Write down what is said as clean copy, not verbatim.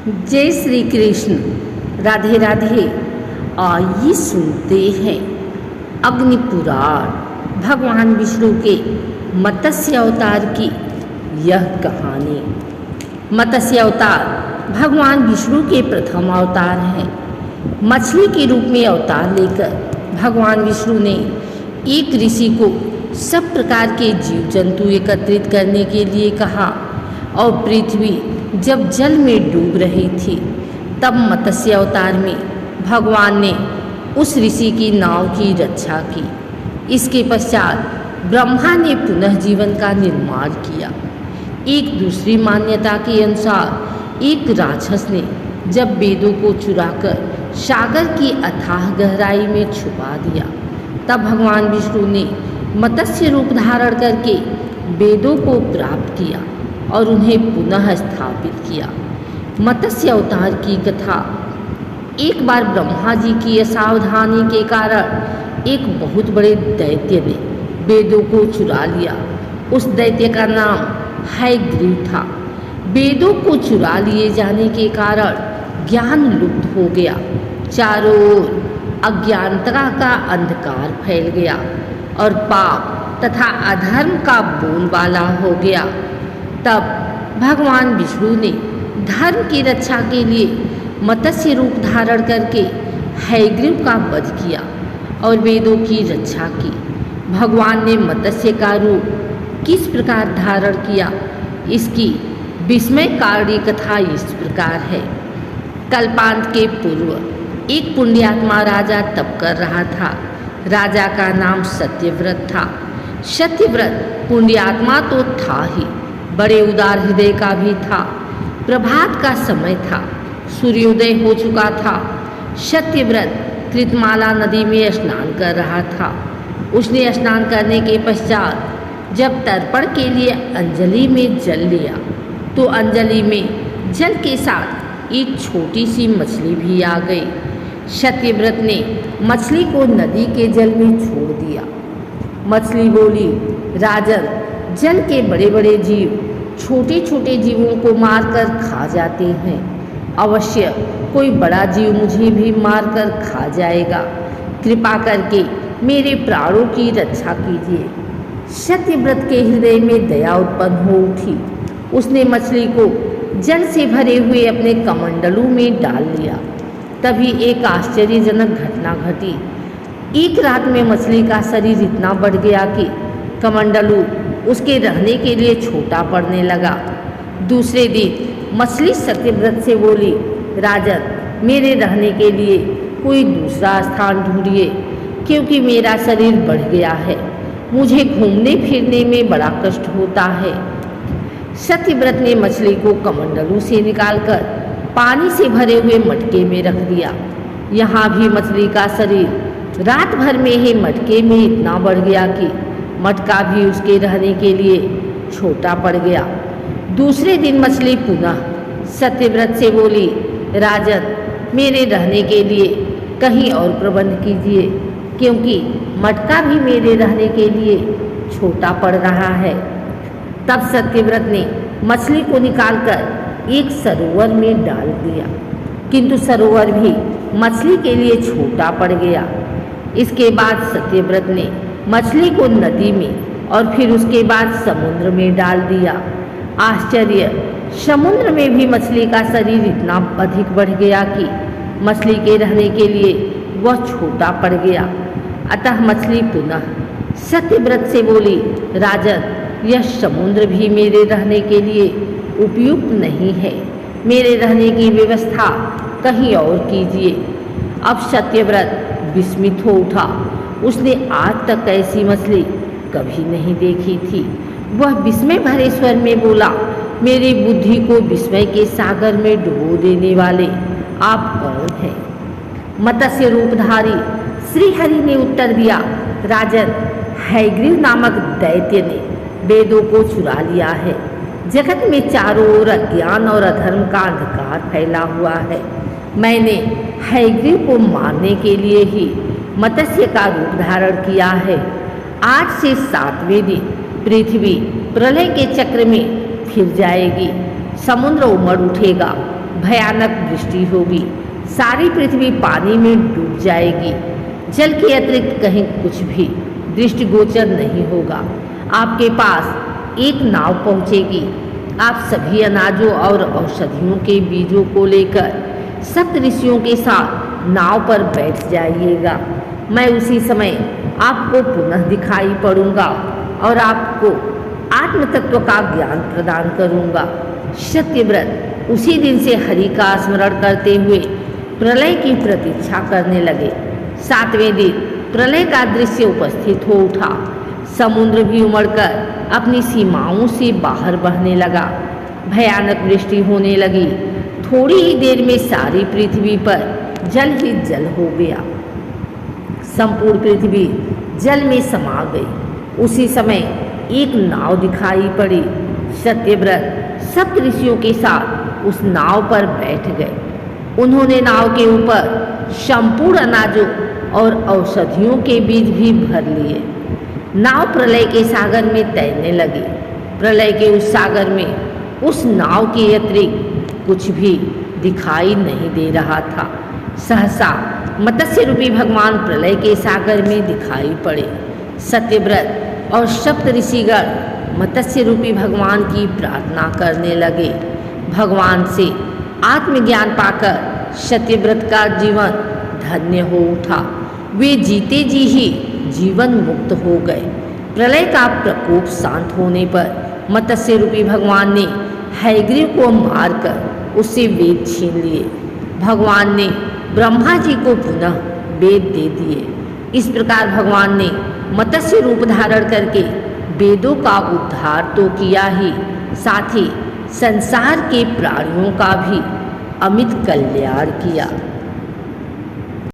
जय श्री कृष्ण। राधे राधे। आइए सुनते हैं अग्नि पुराण भगवान विष्णु के मत्स्य अवतार की यह कहानी। मत्स्य अवतार भगवान विष्णु के प्रथम अवतार हैं। मछली के रूप में अवतार लेकर भगवान विष्णु ने एक ऋषि को सब प्रकार के जीव जंतु एकत्रित करने के लिए कहा और पृथ्वी जब जल में डूब रही थी तब मत्स्य अवतार में भगवान ने उस ऋषि की नाव की रक्षा की। इसके पश्चात ब्रह्मा ने पुनः जीवन का निर्माण किया। एक दूसरी मान्यता के अनुसार एक राक्षस ने जब वेदों को चुराकर सागर की अथाह गहराई में छुपा दिया तब भगवान विष्णु ने मत्स्य रूप धारण करके वेदों को प्राप्त किया और उन्हें पुनः स्थापित किया। मत्स्य अवतार की कथा। एक बार ब्रह्मा जी की असावधानी के कारण एक बहुत बड़े दैत्य ने वेदों को चुरा लिया। उस दैत्य का नाम हैग्रीव था। वेदों को चुरा लिए जाने के कारण ज्ञान लुप्त हो गया। चारों ओर अज्ञानता का अंधकार फैल गया और पाप तथा अधर्म का बोलबाला हो गया। तब भगवान विष्णु ने धर्म की रक्षा के लिए मत्स्य रूप धारण करके हैग्रीव का वध किया और वेदों की रक्षा की। भगवान ने मत्स्य का रूप किस प्रकार धारण किया, इसकी विस्मयकारी कथा इस प्रकार है। कल्पांत के पूर्व एक पुण्यात्मा राजा तप कर रहा था। राजा का नाम सत्यव्रत था। सत्यव्रत पुण्यात्मा तो था ही, बड़े उदार हृदय का भी था। प्रभात का समय था, सूर्योदय हो चुका था। सत्यव्रत कृतमाला नदी में स्नान कर रहा था। उसने स्नान करने के पश्चात जब तर्पण के लिए अंजलि में जल लिया तो अंजलि में जल के साथ एक छोटी सी मछली भी आ गई। सत्यव्रत ने मछली को नदी के जल में छोड़ दिया। मछली बोली, राजन, जल के बड़े बड़े जीव छोटे छोटे जीवों को मारकर खा जाते हैं। अवश्य कोई बड़ा जीव मुझे भी मारकर खा जाएगा। कृपा करके मेरे प्राणों की रक्षा कीजिए। सत्यव्रत के हृदय में दया उत्पन्न हो उठी। उसने मछली को जल से भरे हुए अपने कमंडलू में डाल लिया। तभी एक आश्चर्यजनक घटना घटी। एक रात में मछली का शरीर इतना बढ़ गया कि कमंडलू उसके रहने के लिए छोटा पड़ने लगा। दूसरे दिन मछली सत्यव्रत से बोली, राजन, मेरे रहने के लिए कोई दूसरा स्थान ढूंढिए क्योंकि मेरा शरीर बढ़ गया है। मुझे घूमने फिरने में बड़ा कष्ट होता है। सत्यव्रत ने मछली को कमंडलू से निकालकर पानी से भरे हुए मटके में रख दिया। यहाँ भी मछली का शरीर रात भर में ही मटके में इतना बढ़ गया कि मटका भी उसके रहने के लिए छोटा पड़ गया। दूसरे दिन मछली पुनः सत्यव्रत से बोली, राजन, मेरे रहने के लिए कहीं और प्रबंध कीजिए क्योंकि मटका भी मेरे रहने के लिए छोटा पड़ रहा है। तब सत्यव्रत ने मछली को निकालकर एक सरोवर में डाल दिया, किंतु सरोवर भी मछली के लिए छोटा पड़ गया। इसके बाद सत्यव्रत ने मछली को नदी में और फिर उसके बाद समुद्र में डाल दिया। आश्चर्य, समुद्र में भी मछली का शरीर इतना अधिक बढ़ गया कि मछली के रहने के लिए वह छोटा पड़ गया। अतः मछली पुनः सत्यव्रत से बोली, राजन, यह समुद्र भी मेरे रहने के लिए उपयुक्त नहीं है। मेरे रहने की व्यवस्था कहीं और कीजिए। अब सत्यव्रत विस्मित हो उठा। उसने आज तक ऐसी मछली कभी नहीं देखी थी। वह विस्मय भरे स्वर में बोला, मेरी बुद्धि को विस्मय के सागर में डुबो देने वाले आप कौन हैं? मत्स्य रूपधारी श्री हरि ने उत्तर दिया, राजन, हैग्रीव नामक दैत्य ने वेदों को चुरा लिया है। जगत में चारों ओर अज्ञान और अधर्म का अंधकार फैला हुआ है। मैंने हैग्रीव को मारने के लिए ही मत्स्य का रूप धारण किया है। आज से 7वें दिन पृथ्वी प्रलय के चक्र में फिर जाएगी। समुद्र उमड़ उठेगा भयानक वृष्टि होगी, सारी पृथ्वी पानी में डूब जाएगी। जल के अतिरिक्त कहीं कुछ भी दृष्टिगोचर नहीं होगा। आपके पास एक नाव पहुंचेगी। आप सभी अनाजों और औषधियों के बीजों को लेकर सप्त ऋषियों के साथ नाव पर बैठ जाइएगा। मैं उसी समय आपको पुनः दिखाई पड़ूंगा और आपको आत्म तत्व का ज्ञान प्रदान करूंगा। सत्यव्रत उसी दिन से हरि का स्मरण करते हुए प्रलय की प्रतीक्षा करने लगे। 7वें दिन प्रलय का दृश्य उपस्थित हो उठा। समुद्र भी उमड़कर अपनी सीमाओं से बाहर बहने लगा। भयानक वृष्टि होने लगी। थोड़ी ही देर में सारी पृथ्वी पर जल ही जल हो गया। संपूर्ण पृथ्वी जल में समा गई। उसी समय एक नाव दिखाई पड़ी। सत्यव्रत सप्त ऋषियों के साथ उस नाव पर बैठ गए। उन्होंने नाव के ऊपर संपूर्ण अनाजों और औषधियों के बीज भी भर लिए। नाव प्रलय के सागर में तैरने लगी। प्रलय के उस सागर में उस नाव के अतिरिक्त कुछ भी दिखाई नहीं दे रहा था। सहसा मत्स्य रूपी भगवान प्रलय के सागर में दिखाई पड़े। सत्यव्रत और सप्त ऋषिगण मत्स्य रूपी भगवान की प्रार्थना करने लगे। भगवान से आत्मज्ञान पाकर सत्यव्रत का जीवन धन्य हो उठा। वे जीते जी ही जीवन मुक्त हो गए। प्रलय का प्रकोप शांत होने पर मत्स्य रूपी भगवान ने हयग्रीव को मारकर उससे वेद छीन लिए। भगवान ने ब्रह्मा जी को पुनः वेद दे दिए। इस प्रकार भगवान ने मत्स्य रूप धारण करके वेदों का उद्धार तो किया ही, साथ ही संसार के प्राणियों का भी अमित कल्याण किया।